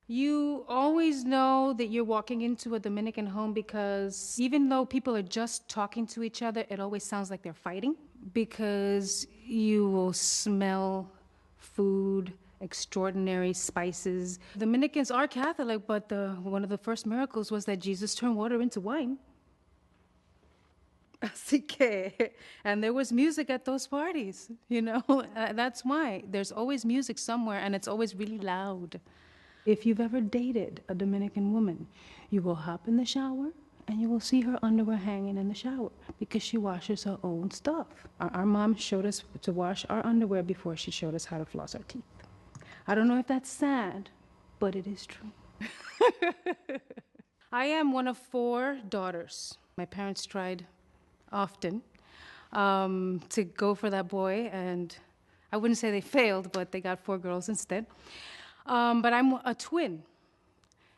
You always know that you're walking into a Dominican home because even though people are just talking to each other, it always sounds like they're fighting because you will smell food, extraordinary spices. Dominicans are Catholic, but one of the first miracles was that Jesus turned water into wine. Así que, and there was music at those parties, you know? That's why. There's always music somewhere, and it's always really loud. If you've ever dated a Dominican woman, you will hop in the shower and you will see her underwear hanging in the shower because she washes her own stuff. Our mom showed us to wash our underwear before she showed us how to floss our teeth. I don't know if that's sad, but it is true. I am one of four daughters. My parents tried often to go for that boy, and I wouldn't say they failed, but they got four girls instead. But I'm a twin.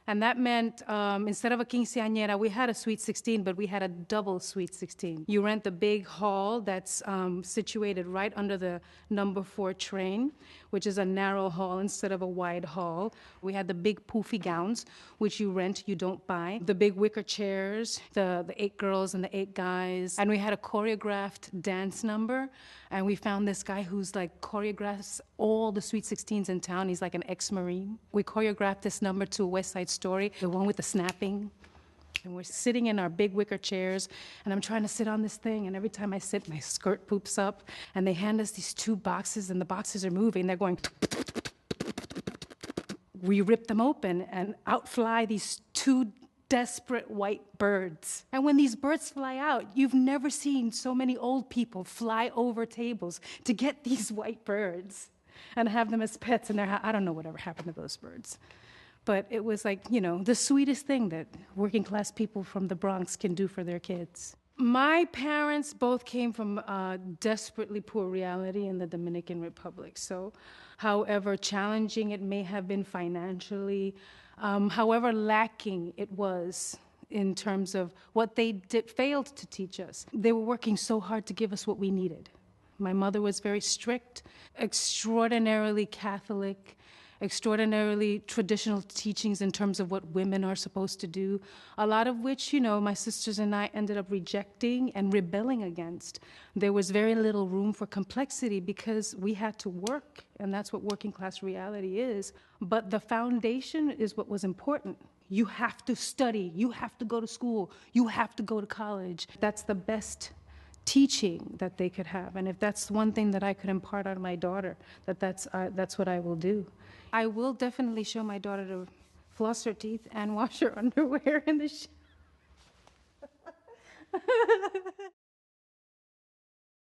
And that meant instead of a quinceañera, we had a sweet 16, but we had a double sweet 16. You rent the big hall that's situated right under the number 4 train, which is a narrow hall instead of a wide hall. We had the big poofy gowns, which you rent, you don't buy. The big wicker chairs, the 8 girls and the 8 guys. And we had a choreographed dance number. And we found this guy who's like choreographs all the sweet 16s in town. He's like an ex-Marine. We choreographed this number to a West Side Story, the one with the snapping. And we're sitting in our big wicker chairs, and I'm trying to sit on this thing, and every time I sit, my skirt poops up, and they hand us these 2 boxes, and the boxes are moving. They're going... We rip them open, and out fly these 2 desperate white birds. And when these birds fly out, you've never seen so many old people fly over tables to get these white birds and have them as pets in their house. I don't know whatever happened to those birds. But it was like, you know, the sweetest thing that working class people from the Bronx can do for their kids. My parents both came from desperately poor reality in the Dominican Republic. So however challenging it may have been financially, however lacking it was in terms of what they failed to teach us, they were working so hard to give us what we needed. My mother was very strict, extraordinarily Catholic, extraordinarily traditional teachings in terms of what women are supposed to do, a lot of which, you know, my sisters and I ended up rejecting and rebelling against. There was very little room for complexity because we had to work, and that's what working class reality is. But the foundation is what was important. You have to study, you have to go to school, you have to go to college. That's the best teaching that they could have. And if that's one thing that I could impart on my daughter, that's what I will do. I will definitely show my daughter to floss her teeth and wash her underwear in the shower.